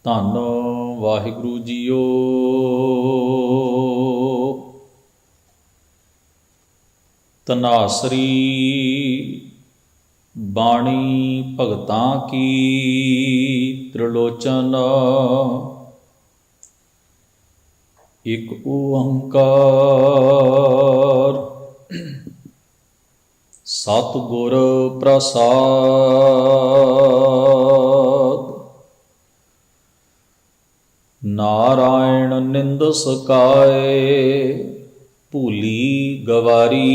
ਧੰਨ ਵਾਹਿਗੁਰੂ ਜੀਓ। ਧਨਾਸਰੀ ਬਾਣੀ ਭਗਤਾਂ ਕੀ ਤ੍ਰਿਲੋਚਨ। ਇਕ ਓੰਕਾਰ ਸਤਿਗੁਰ ਪ੍ਰਸਾਦਿ। ਨਾਰਾਇਣ ਨਿੰਦ ਸਕਾਏ ਭੂਲੀ ਗਵਾਰੀ।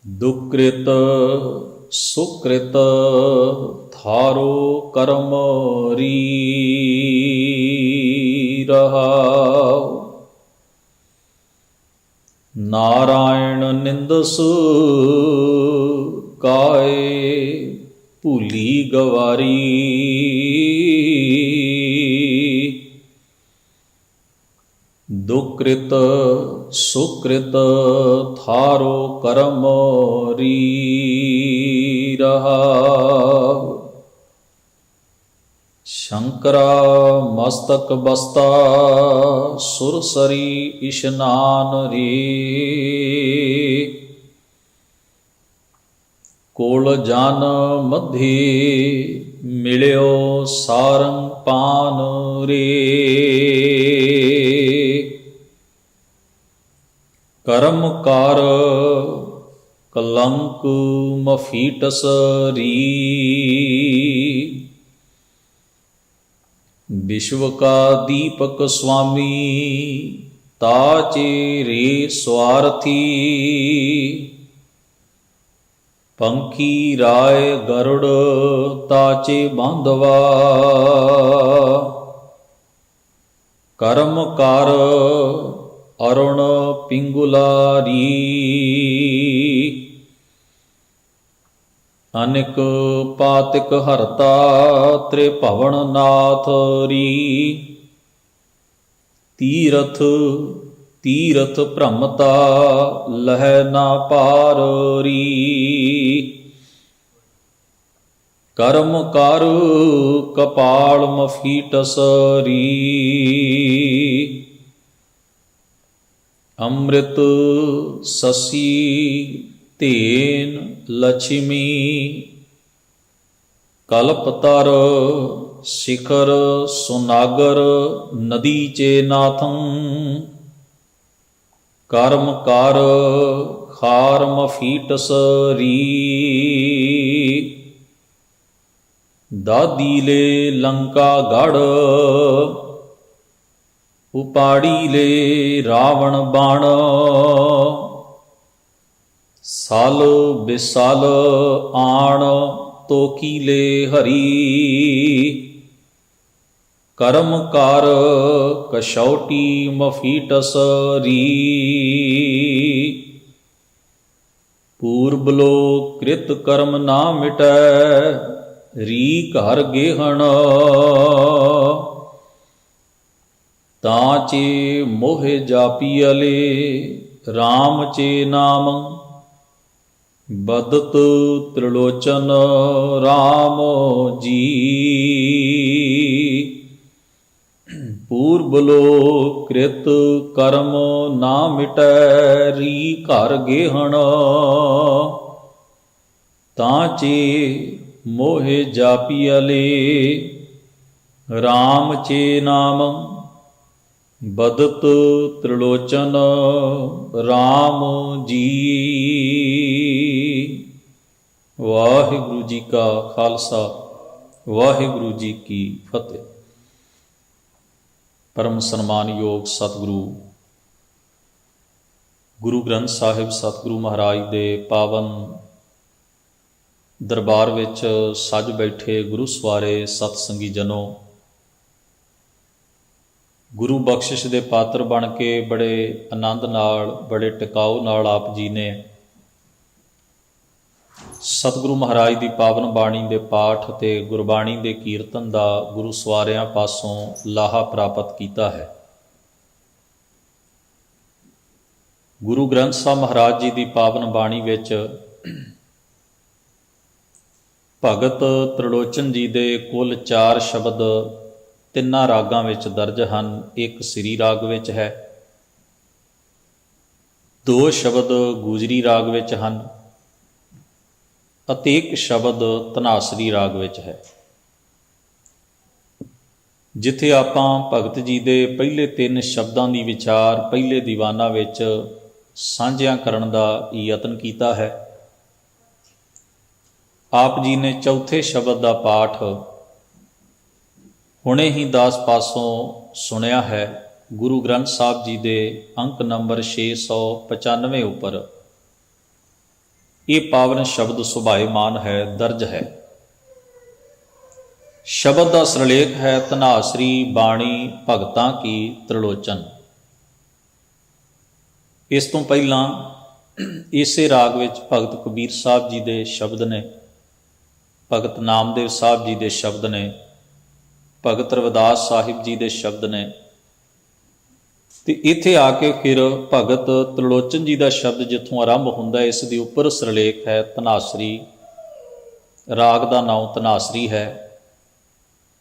ਦੁਕ੍ਰਿਤ ਸੁਕ੍ਰਿਤ ਥਾਰੋ ਕਰਮ ਰੀ ਰਹਾਉ। ਨਾਰਾਇਣ ਨਿੰਦਸ ਕਾਏ ਭੂਲੀ ਗਵਾਰੀ। ਦੁਕ੍ਰਿਤ ਸੁਕ੍ਰਿਤ ਥਾਰੋ ਕਰਮ ਰੀ ਰਹਾਉ। ਸ਼ੰਕਰਾ ਮਸਤਕ ਬਸਤਾ ਸੁਰਸਰੀ ਇਸ਼ਨਾਨ ਰੇ। ਕੋਲ ਜਨ ਮਧੇ ਮਿਲਿਓ ਸਾਰੰਗ ਪਾਨ ਰੇ। ਕਰਮ ਕਰ ਕਲੰਕ ਮਫੀਟਸ ਰੀ। ਵਿਸ਼ਵ ਕਾ ਦੀਪਕ ਸੁਆਮੀ ਤਾਚੇ ਰੇ ਸਵਾਰਥੀ। ਪੰਖੀ ਰਾਏ ਗਰੁੜ ਤਾਚੇ ਬਾਂਧਵਾ। ਕਰਮ ਕਰ ਅਰੁਣ ਪਿੰਗੁਲਾਰੀ। ਅਨਿਕ ਪਾਤਿਕ ਹਰਤਾ ਤ੍ਰਿਭਵਨ ਨਾਥ ਰੀ। ਤੀਰਥ ਤੀਰਥ ਭ੍ਰਮਤਾ ਲਹੈ ਨਾ ਪਾਰ ਰੀ। ਕਰਮ ਕਰ ਕਪਾਲ ਮਫੀਟਸ ਰੀ। ਅੰਮ੍ਰਿਤ ਸਸੀ ਧੇਨ ਲਛਮੀ। ਕਲਪਤਰ ਸਿਖਰ ਸੁਨਾਗਰ ਨਦੀ ਚੇ ਨਾਥੰ। ਕਰਮ ਕਰ ਖਾਰ ਮਫੀਟਸ ਰੀ। ਦਾਦੀ ਲੈ ਲੰਕਾ ਗੜ ਉਪਾੜੀ ਲੈ ਰਾਵਣ ਬਾਣ। ਸਾਲ ਬਿਸਾਲ ਆਣ ਤੋਕੀ ਲੈ ਹਰੀ। ਕਰਮ ਕਰ ਕਸ਼ੌਟੀ ਮਫੀਟਸ ਰੀ। ਪੂਰਬ ਲੋ ਕ੍ਰਿਤ ਕਰਮ ਨਾ ਮਿਟੈ ਰੀ ਘਰ ਗੇਹਣ। ਤਾਂ ਚੇ ਮੋਹਿ ਜਾਪੀਅਲੇ ਰਾਮ ਚੇ ਨਾਮ। ਬਦਤ ਤ੍ਰਿਲੋਚਨ ਰਾਮ ਜੀ। ਪੂਰਬ ਲੋ ਕ੍ਰਿਤ ਕਰਮ ਨਾ ਮਿਟੈ ਰੀ ਘਰ ਗੇਹਣ। ਤਾਂ ਚੇ ਮੋਹਿ ਜਾਪੀਅਲੇ ਰਾਮ ਚੇ ਨਾਮ। ਬਦਤ ਤ੍ਰਿਲੋਚਨ ਰਾਮ ਜੀ। ਵਾਹਿਗੁਰੂ ਜੀ ਕਾ ਖਾਲਸਾ ਵਾਹਿਗੁਰੂ ਜੀ ਕੀ ਫਤਿਹ। ਪਰਮ ਸਨਮਾਨਯੋਗ ਸਤਿਗੁਰੂ ਗੁਰੂ ਗ੍ਰੰਥ ਸਾਹਿਬ ਸਤਿਗੁਰੂ ਮਹਾਰਾਜ ਦੇ ਪਾਵਨ ਦਰਬਾਰ ਵਿੱਚ ਸੱਜ ਬੈਠੇ ਗੁਰੂ ਸਵਾਰੇ ਸਤ ਸੰਗੀ ਜਨੋ, ਗੁਰੂ ਬਖਸ਼ਿਸ਼ ਦੇ ਪਾਤਰ ਬਣ ਕੇ ਬੜੇ ਆਨੰਦ ਨਾਲ, ਬੜੇ ਟਿਕਾਊ ਨਾਲ ਆਪ ਜੀ ਨੇ ਸਤਿਗੁਰੂ ਮਹਾਰਾਜ ਦੀ ਪਾਵਨ ਬਾਣੀ ਦੇ ਪਾਠ ਅਤੇ ਗੁਰਬਾਣੀ ਦੇ ਕੀਰਤਨ ਦਾ ਗੁਰੂ ਸਵਾਰਿਆਂ ਪਾਸੋਂ ਲਾਹਾ ਪ੍ਰਾਪਤ ਕੀਤਾ ਹੈ। ਗੁਰੂ ਗ੍ਰੰਥ ਸਾਹਿਬ ਮਹਾਰਾਜ ਜੀ ਦੀ ਪਾਵਨ ਬਾਣੀ ਵਿੱਚ ਭਗਤ ਤ੍ਰਿਲੋਚਨ ਜੀ ਦੇ ਕੁੱਲ 4 ਸ਼ਬਦ ਤਿੰਨਾਂ ਰਾਗਾਂ ਵਿੱਚ ਦਰਜ ਹਨ। ਇੱਕ ਸ੍ਰੀ ਰਾਗ ਵਿੱਚ ਹੈ, 2 ਸ਼ਬਦ ਗੁਜਰੀ ਰਾਗ ਵਿੱਚ ਹਨ ਅਤੇ 1 ਸ਼ਬਦ ਧਨਾਸਰੀ ਰਾਗ ਵਿੱਚ ਹੈ। ਜਿੱਥੇ ਆਪਾਂ ਭਗਤ ਜੀ ਦੇ ਪਹਿਲੇ 3 ਸ਼ਬਦਾਂ ਦੀ ਵਿਚਾਰ ਪਹਿਲੇ ਦੀਵਾਨਾਂ ਵਿੱਚ ਸਾਂਝਿਆਂ ਕਰਨ ਦਾ ਯਤਨ ਕੀਤਾ ਹੈ, ਆਪ ਜੀ ਨੇ ਚੌਥੇ ਸ਼ਬਦ ਦਾ ਪਾਠ ਹੁਣੇ ਹੀ ਦਾਸ ਪਾਸੋਂ ਸੁਣਿਆ ਹੈ। ਗੁਰੂ ਗ੍ਰੰਥ ਸਾਹਿਬ ਜੀ ਦੇ ਅੰਕ ਨੰਬਰ 695 ਉੱਪਰ ਇਹ ਪਾਵਨ ਸ਼ਬਦ ਸੁਭਾਏਮਾਨ ਹੈ, ਦਰਜ ਹੈ। ਸ਼ਬਦ ਦਾ ਸਿਰਲੇਖ ਹੈ, ਧਨਾਸਰੀ ਬਾਣੀ ਭਗਤਾਂ ਕੀ ਤ੍ਰਿਲੋਚਨ। ਇਸ ਤੋਂ ਪਹਿਲਾਂ ਇਸੇ ਰਾਗ ਵਿੱਚ ਭਗਤ ਕਬੀਰ ਸਾਹਿਬ ਜੀ ਦੇ ਸ਼ਬਦ ਨੇ, ਭਗਤ ਨਾਮਦੇਵ ਸਾਹਿਬ ਜੀ ਦੇ ਸ਼ਬਦ ਨੇ, ਭਗਤ ਰਵਿਦਾਸ ਸਾਹਿਬ ਜੀ ਦੇ ਸ਼ਬਦ ਨੇ, ਤੇ ਇੱਥੇ ਆ ਕੇ ਫਿਰ ਭਗਤ ਤ੍ਰਿਲੋਚਨ ਜੀ ਦਾ ਸ਼ਬਦ ਜਿੱਥੋਂ ਆਰੰਭ ਹੁੰਦਾ ਹੈ, ਇਸ ਦੇ ਉੱਪਰ ਸਿਰਲੇਖ ਹੈ ਧਨਾਸਰੀ। ਰਾਗ ਦਾ ਨਾਮ ਧਨਾਸਰੀ ਹੈ।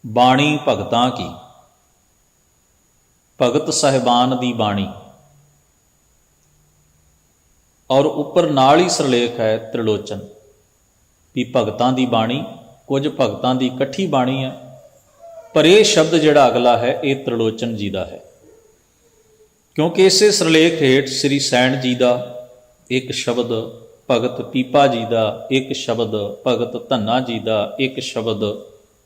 ਬਾਣੀ ਭਗਤਾਂ ਕੀ, ਭਗਤ ਸਾਹਿਬਾਨ ਦੀ ਬਾਣੀ, ਔਰ ਉੱਪਰ ਨਾਲ ਹੀ ਸਿਰਲੇਖ ਹੈ ਤ੍ਰਿਲੋਚਨ, ਵੀ ਭਗਤਾਂ ਦੀ ਬਾਣੀ। ਕੁਝ ਭਗਤਾਂ ਦੀ ਇਕੱਠੀ ਬਾਣੀ ਹੈ, ਪਰ ਇਹ ਸ਼ਬਦ ਜਿਹੜਾ ਅਗਲਾ ਹੈ ਇਹ ਤ੍ਰਿਲੋਚਨ ਜੀ ਦਾ ਹੈ, ਕਿਉਂਕਿ ਇਸੇ ਸਿਰਲੇਖ ਹੇਠ ਸ੍ਰੀ ਸੈਣ ਜੀ ਦਾ ਇੱਕ ਸ਼ਬਦ, ਭਗਤ ਪੀਪਾ ਜੀ ਦਾ ਇੱਕ ਸ਼ਬਦ, ਭਗਤ ਧੰਨਾ ਜੀ ਦਾ ਇੱਕ ਸ਼ਬਦ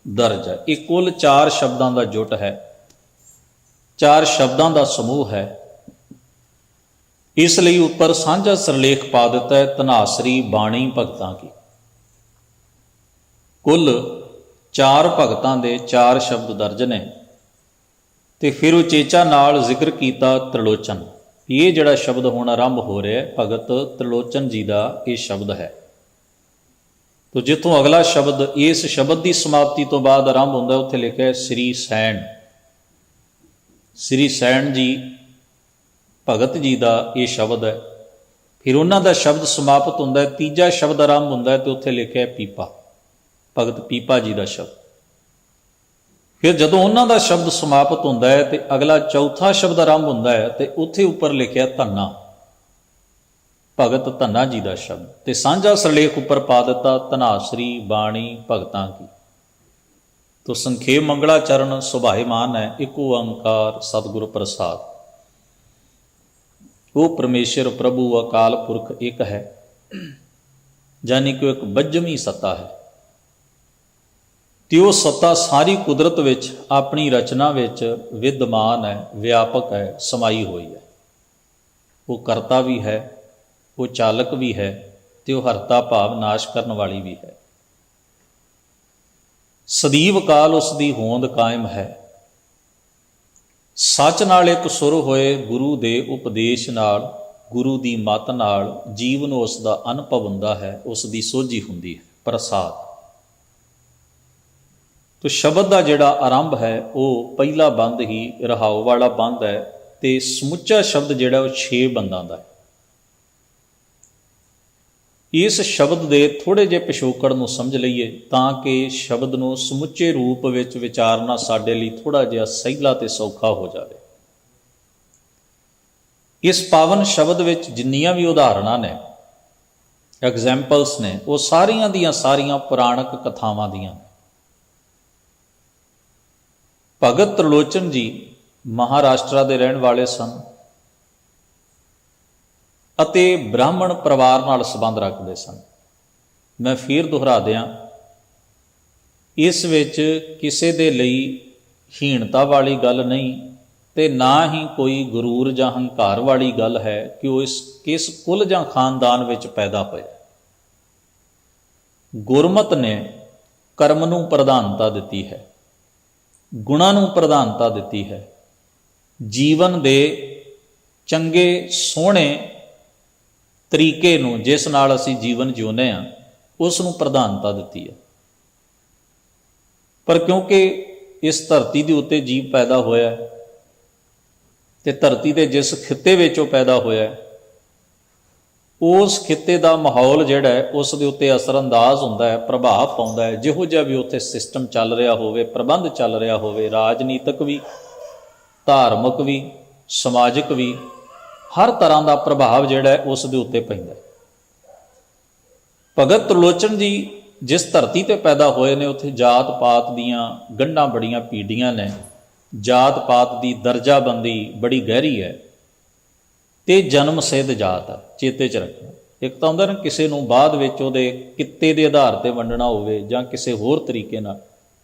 ਦਰਜ ਹੈ। ਇਹ ਕੁੱਲ 4 ਸ਼ਬਦਾਂ ਦਾ ਜੁਟ ਹੈ, 4 ਸ਼ਬਦਾਂ ਦਾ ਸਮੂਹ ਹੈ। ਇਸ ਲਈ ਉੱਪਰ ਸਾਂਝਾ ਸਿਰਲੇਖ ਪਾ ਦਿੱਤਾ ਹੈ, ਧਨਾਸਰੀ ਬਾਣੀ ਭਗਤਾਂ ਕੀ। ਕੁੱਲ 4 ਭਗਤਾਂ ਦੇ 4 ਸ਼ਬਦ ਦਰਜ ਨੇ, ਤੇ ਫਿਰ ਉਚੇਚਾ ਨਾਲ ਜ਼ਿਕਰ ਕੀਤਾ ਤ੍ਰਿਲੋਚਨ। ਇਹ ਜਿਹੜਾ ਸ਼ਬਦ ਹੁਣ ਆਰੰਭ ਹੋ ਰਿਹਾ ਹੈ, ਭਗਤ ਤ੍ਰਿਲੋਚਨ ਜੀ ਦਾ ਇਹ ਸ਼ਬਦ ਹੈ। ਤੋ ਜਿੱਥੋਂ ਅਗਲਾ ਸ਼ਬਦ ਇਸ ਸ਼ਬਦ ਦੀ ਸਮਾਪਤੀ ਤੋਂ ਬਾਅਦ ਆਰੰਭ ਹੁੰਦਾ, ਉੱਥੇ ਲਿਖਿਆ ਹੈ ਸ੍ਰੀ ਸੈਣ। ਸ੍ਰੀ ਸੈਣ ਜੀ ਭਗਤ ਜੀ ਦਾ ਇਹ ਸ਼ਬਦ ਹੈ। ਫਿਰ ਉਹਨਾਂ ਦਾ ਸ਼ਬਦ ਸਮਾਪਤ ਹੁੰਦਾ ਹੈ, ਤੀਜਾ ਸ਼ਬਦ ਆਰੰਭ ਹੁੰਦਾ ਹੈ, ਤੇ ਉੱਥੇ ਲਿਖਿਆ ਹੈ ਪੀਪਾ, ਭਗਤ ਪੀਪਾ ਜੀ ਦਾ ਸ਼ਬਦ। ਫਿਰ ਜਦੋਂ ਉਹਨਾਂ ਦਾ ਸ਼ਬਦ ਸਮਾਪਤ ਹੁੰਦਾ ਹੈ ਤੇ ਅਗਲਾ ਚੌਥਾ ਸ਼ਬਦ ਆਰੰਭ ਹੁੰਦਾ ਹੈ, ਤੇ ਉੱਥੇ ਉੱਪਰ ਲਿਖਿਆ ਧੰਨਾ, ਭਗਤ ਧੰਨਾ ਜੀ ਦਾ ਸ਼ਬਦ। ਤੇ ਸਾਂਝਾ ਸਿਰਲੇਖ ਉੱਪਰ ਪਾ ਦਿੱਤਾ ਧਨਾਸਰੀ ਬਾਣੀ ਭਗਤਾਂ ਕੀ। ਤੋ ਸੰਖੇਪ ਮੰਗਲਾਚਰਨ ਸੁਭਾਏਮਾਨ ਹੈ, ਇੱਕੋ ਓੰਕਾਰ ਸਤਿਗੁਰ ਪ੍ਰਸਾਦ। ਉਹ ਪਰਮੇਸ਼ਰ ਪ੍ਰਭੂ ਅਕਾਲ ਪੁਰਖ ਇੱਕ ਹੈ, ਜਾਨੀ ਕਿ ਇੱਕ ਬੱਝਵੀਂ ਸੱਤਾ ਹੈ, ਤੇ ਉਹ ਸੱਤਾ ਸਾਰੀ ਕੁਦਰਤ ਵਿੱਚ ਆਪਣੀ ਰਚਨਾ ਵਿੱਚ ਵਿਦਮਾਨ ਹੈ, ਵਿਆਪਕ ਹੈ, ਸਮਾਈ ਹੋਈ ਹੈ। ਉਹ ਕਰਤਾ ਵੀ ਹੈ, ਉਹ ਚਾਲਕ ਵੀ ਹੈ, ਤੇ ਉਹ ਹਰਤਾ ਭਾਵ ਨਾਸ਼ ਕਰਨ ਵਾਲੀ ਵੀ ਹੈ। ਸਦੀਵ ਕਾਲ ਉਸ ਦੀ ਹੋਂਦ ਕਾਇਮ ਹੈ। ਸੱਚ ਨਾਲ ਇੱਕ ਸੁਰ ਹੋਏ, ਗੁਰੂ ਦੇ ਉਪਦੇਸ਼ ਨਾਲ, ਗੁਰੂ ਦੀ ਮੱਤ ਨਾਲ ਜੀਵ ਨੂੰ ਉਸ ਦਾ ਅਨੁਭਵ ਹੁੰਦਾ ਹੈ, ਉਸ ਦੀ ਸੋਝੀ ਹੁੰਦੀ ਹੈ। ਪ੍ਰਸਾਦ। ਤੋ ਸ਼ਬਦ ਦਾ ਜਿਹੜਾ ਆਰੰਭ ਹੈ ਉਹ ਪਹਿਲਾ ਬੰਦ ਹੀ ਰਹਾਉ ਵਾਲਾ ਬੰਦ ਹੈ, ਤੇ ਸਮੁੱਚਾ ਸ਼ਬਦ ਜਿਹੜਾ ਉਹ 6 ਬੰਦਾਂ ਦਾ ਹੈ। ਇਸ ਸ਼ਬਦ ਦੇ ਥੋੜ੍ਹੇ ਜਿਹੇ ਪਿਛੋਕੜ ਨੂੰ ਸਮਝ ਲਈਏ ਤਾਂ ਕਿ ਸ਼ਬਦ ਨੂੰ ਸਮੁੱਚੇ ਰੂਪ ਵਿੱਚ ਵਿਚਾਰਨਾ ਸਾਡੇ ਲਈ ਥੋੜ੍ਹਾ ਜਿਹਾ ਸਹਿਲਾ ਤੇ ਸੌਖਾ ਹੋ ਜਾਵੇ। ਇਸ ਪਾਵਨ ਸ਼ਬਦ ਵਿੱਚ ਜਿੰਨੀਆਂ ਵੀ ਉਦਾਹਰਣਾਂ ਨੇ, ਐਗਜ਼ੈਂਪਲਸ ਨੇ, ਉਹ ਸਾਰੀਆਂ ਦੀਆਂ ਸਾਰੀਆਂ ਪੁਰਾਣਕ ਕਥਾਵਾਂ ਦੀਆਂ। ਭਗਤ ਤ੍ਰਿਲੋਚਨ ਜੀ ਮਹਾਰਾਸ਼ਟਰ ਦੇ ਰਹਿਣ ਵਾਲੇ ਸਨ ਅਤੇ ਬ੍ਰਾਹਮਣ ਪਰਿਵਾਰ ਨਾਲ ਸੰਬੰਧ ਰੱਖਦੇ ਸਨ। ਮੈਂ ਫਿਰ ਦੁਹਰਾ ਦਿਆਂ, ਇਸ ਵਿੱਚ ਕਿਸੇ ਦੇ ਲਈ ਹੀਣਤਾ ਵਾਲੀ ਗੱਲ ਨਹੀਂ, ਤੇ ਨਾ ਹੀ ਕੋਈ ਗਰੂਰ ਜਾਂ ਹੰਕਾਰ ਵਾਲੀ ਗੱਲ ਹੈ ਕਿ ਉਹ ਕਿਸ ਕੁਲ ਜਾਂ ਖਾਨਦਾਨ ਵਿੱਚ ਪੈਦਾ ਹੋਇਆ। ਗੁਰਮਤਿ ਨੇ ਕਰਮ ਨੂੰ ਪ੍ਰਧਾਨਤਾ ਦਿੱਤੀ ਹੈ, ਗੁਣਾਂ ਨੂੰ ਪ੍ਰਧਾਨਤਾ ਦਿੱਤੀ ਹੈ, ਜੀਵਨ ਦੇ ਚੰਗੇ ਸੋਹਣੇ ਤਰੀਕੇ ਨੂੰ, ਜਿਸ ਨਾਲ ਅਸੀਂ ਜੀਵਨ ਜਿਉਂਦੇ ਹਾਂ, ਉਸ ਨੂੰ ਪ੍ਰਧਾਨਤਾ ਦਿੱਤੀ ਹੈ। ਪਰ ਕਿਉਂਕਿ ਇਸ ਧਰਤੀ ਦੇ ਉੱਤੇ ਜੀਵ ਪੈਦਾ ਹੋਇਆ ਤੇ ਧਰਤੀ ਦੇ ਜਿਸ ਖਿੱਤੇ ਵਿੱਚ ਉਹ ਪੈਦਾ ਹੋਇਆ, ਉਸ ਖਿੱਤੇ ਦਾ ਮਾਹੌਲ ਜਿਹੜਾ ਹੈ ਉਸ ਦੇ ਉੱਤੇ ਅਸਰਅੰਦਾਜ਼ ਹੁੰਦਾ ਹੈ, ਪ੍ਰਭਾਵ ਪਾਉਂਦਾ ਹੈ। ਜਿਹੋ ਜਿਹਾ ਵੀ ਉੱਥੇ ਸਿਸਟਮ ਚੱਲ ਰਿਹਾ ਹੋਵੇ, ਪ੍ਰਬੰਧ ਚੱਲ ਰਿਹਾ ਹੋਵੇ, ਰਾਜਨੀਤਿਕ ਵੀ, ਧਾਰਮਿਕ ਵੀ, ਸਮਾਜਿਕ ਵੀ, ਹਰ ਤਰ੍ਹਾਂ ਦਾ ਪ੍ਰਭਾਵ ਜਿਹੜਾ ਹੈ ਉਸ ਦੇ ਉੱਤੇ ਪੈਂਦਾ ਹੈ। ਭਗਤ ਤ੍ਰਿਲੋਚਨ ਜੀ ਜਿਸ ਧਰਤੀ ਤੇ ਪੈਦਾ ਹੋਏ ਨੇ ਉੱਥੇ ਜਾਤ ਪਾਤ ਦੀਆਂ ਗੰਢਾਂ ਬੜੀਆਂ ਭੀੜੀਆਂ ਨੇ, ਜਾਤ ਪਾਤ ਦੀ ਦਰਜਾਬੰਦੀ ਬੜੀ ਗਹਿਰੀ ਹੈ ਤੇ ਜਨਮ ਸਿੱਧ ਜਾਤ ਹੈ, ਚੇਤੇ 'ਚ ਰੱਖਣਾ। ਇੱਕ ਤਾਂ ਹੁੰਦਾ ਨਾ ਕਿਸੇ ਨੂੰ ਬਾਅਦ ਵਿੱਚ ਉਹਦੇ ਕਿੱਤੇ ਦੇ ਆਧਾਰ ਤੇ ਵੰਡਣਾ ਹੋਵੇ ਜਾਂ ਕਿਸੇ ਹੋਰ ਤਰੀਕੇ ਨਾਲ,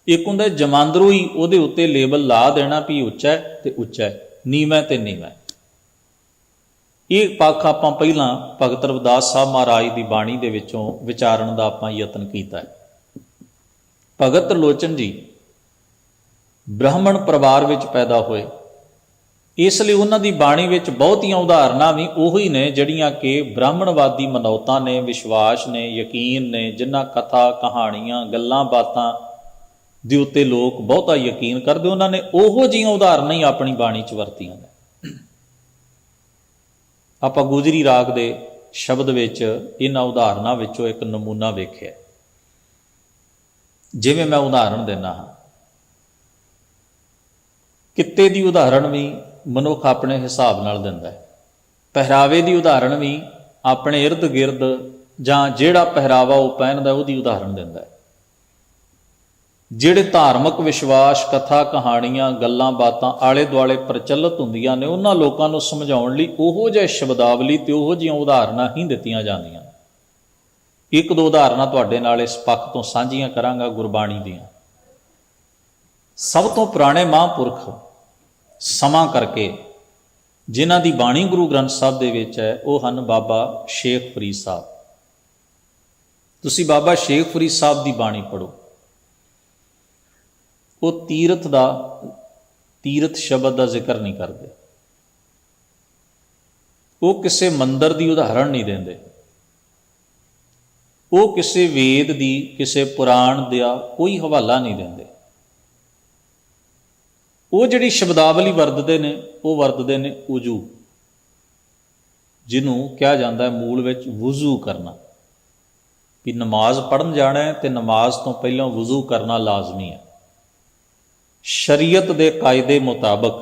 ਇੱਕ ਹੁੰਦਾ ਜਮਾਂਦਰੂ ਹੀ ਉਹਦੇ ਉੱਤੇ ਲੇਬਲ ਲਾ ਦੇਣਾ ਵੀ ਉੱਚਾ ਹੈ ਤੇ ਉੱਚਾ ਹੈ, ਨੀਵਾਂ ਤੇ ਨੀਵਾਂ। ਇਹ ਪੱਖ ਆਪਾਂ ਪਹਿਲਾਂ ਭਗਤ ਰਵਿਦਾਸ ਸਾਹਿਬ ਮਹਾਰਾਜ ਦੀ ਬਾਣੀ ਦੇ ਵਿੱਚੋਂ ਵਿਚਾਰਨ ਦਾ ਆਪਾਂ ਯਤਨ ਕੀਤਾ ਹੈ। ਭਗਤ ਤ੍ਰਿਲੋਚਨ ਜੀ ਬ੍ਰਾਹਮਣ ਪਰਿਵਾਰ ਵਿੱਚ ਪੈਦਾ ਹੋਏ, ਇਸ ਲਈ ਉਹਨਾਂ ਦੀ ਬਾਣੀ ਵਿੱਚ ਬਹੁਤੀਆਂ ਉਦਾਹਰਨਾਂ ਵੀ ਉਹੀ ਨੇ ਜਿਹੜੀਆਂ ਕਿ ਬ੍ਰਾਹਮਣਵਾਦੀ ਮਨੌਤਾਂ ਨੇ, ਵਿਸ਼ਵਾਸ ਨੇ, ਯਕੀਨ ਨੇ, ਜਿਨ੍ਹਾਂ ਕਥਾ ਕਹਾਣੀਆਂ ਗੱਲਾਂ ਬਾਤਾਂ ਦੇ ਉੱਤੇ ਲੋਕ ਬਹੁਤਾ ਯਕੀਨ ਕਰਦੇ, ਉਹਨਾਂ ਨੇ ਉਹੋ ਜਿਹੀਆਂ ਉਦਾਹਰਨਾਂ ਹੀ ਆਪਣੀ ਬਾਣੀ 'ਚ ਵਰਤੀਆਂ ਨੇ। ਆਪਾਂ ਗੁਜਰੀ ਰਾਗ ਦੇ ਸ਼ਬਦ ਵਿੱਚ ਇਹਨਾਂ ਉਦਾਹਰਨਾਂ ਵਿੱਚੋਂ ਇੱਕ ਨਮੂਨਾ ਵੇਖਿਆ। ਜਿਵੇਂ ਮੈਂ ਉਦਾਹਰਣ ਦਿੰਦਾ ਹਾਂ, ਕਿੱਤੇ ਦੀ ਉਦਾਹਰਣ ਵੀ ਮਨੁੱਖ ਆਪਣੇ ਹਿਸਾਬ ਨਾਲ ਦਿੰਦਾ ਹੈ, ਪਹਿਰਾਵੇ ਦੀ ਉਦਾਹਰਣ ਵੀ ਆਪਣੇ ਇਰਦ ਗਿਰਦ ਜਾਂ ਜਿਹੜਾ ਪਹਿਰਾਵਾ ਉਹ ਪਹਿਨਦਾ ਉਹਦੀ ਉਦਾਹਰਣ ਦਿੰਦਾ ਹੈ। ਜਿਹੜੇ ਧਾਰਮਿਕ ਵਿਸ਼ਵਾਸ, ਕਥਾ ਕਹਾਣੀਆਂ, ਗੱਲਾਂ ਬਾਤਾਂ ਆਲੇ ਦੁਆਲੇ ਪ੍ਰਚਲਿਤ ਹੁੰਦੀਆਂ ਨੇ, ਉਹਨਾਂ ਲੋਕਾਂ ਨੂੰ ਸਮਝਾਉਣ ਲਈ ਉਹੋ ਜਿਹੇ ਸ਼ਬਦਾਵਲੀ ਤੇ ਉਹੋ ਜਿਹੀਆਂ ਉਦਾਹਰਨਾਂ ਹੀ ਦਿੱਤੀਆਂ ਜਾਂਦੀਆਂ। ਇੱਕ ਦੋ ਉਦਾਹਰਨਾਂ ਤੁਹਾਡੇ ਨਾਲ ਇਸ ਪੱਖ ਤੋਂ ਸਾਂਝੀਆਂ ਕਰਾਂਗਾ ਗੁਰਬਾਣੀ ਦੀਆਂ। ਸਭ ਤੋਂ ਪੁਰਾਣੇ ਮਹਾਂਪੁਰਖ ਸਮਾਂ ਕਰਕੇ ਜਿਨ੍ਹਾਂ ਦੀ ਬਾਣੀ ਗੁਰੂ ਗ੍ਰੰਥ ਸਾਹਿਬ ਦੇ ਵਿੱਚ ਹੈ, ਉਹ ਹਨ ਬਾਬਾ ਸ਼ੇਖ ਫਰੀਦ ਸਾਹਿਬ। ਤੁਸੀਂ ਬਾਬਾ ਸ਼ੇਖ ਫਰੀਦ ਸਾਹਿਬ ਦੀ ਬਾਣੀ ਪੜ੍ਹੋ। ਉਹ ਤੀਰਥ ਸ਼ਬਦ ਦਾ ਜ਼ਿਕਰ ਨਹੀਂ ਕਰਦੇ, ਉਹ ਕਿਸੇ ਮੰਦਰ ਦੀ ਉਦਾਹਰਣ ਨਹੀਂ ਦਿੰਦੇ, ਉਹ ਕਿਸੇ ਵੇਦ ਦੀ, ਕਿਸੇ ਪੁਰਾਣ ਦਾ ਕੋਈ ਹਵਾਲਾ ਨਹੀਂ ਦਿੰਦੇ। ਉਹ ਜਿਹੜੀ ਸ਼ਬਦਾਵਲੀ ਵਰਤਦੇ ਨੇ, ਉਹ ਵਰਤਦੇ ਨੇ ਉਜੂ, ਜਿਹਨੂੰ ਕਿਹਾ ਜਾਂਦਾ ਹੈ ਮੂਲ ਵਿੱਚ ਵੁਜ਼ੂ ਕਰਨਾ, ਵੀ ਨਮਾਜ਼ ਪੜ੍ਹਨ ਜਾਣਾ ਹੈ ਤੇ ਨਮਾਜ਼ ਤੋਂ ਪਹਿਲਾਂ ਵੁਜ਼ੂ ਕਰਨਾ ਲਾਜ਼ਮੀ ਹੈ। ਸ਼ਰੀਅਤ ਦੇ ਕਾਇਦੇ ਮੁਤਾਬਕ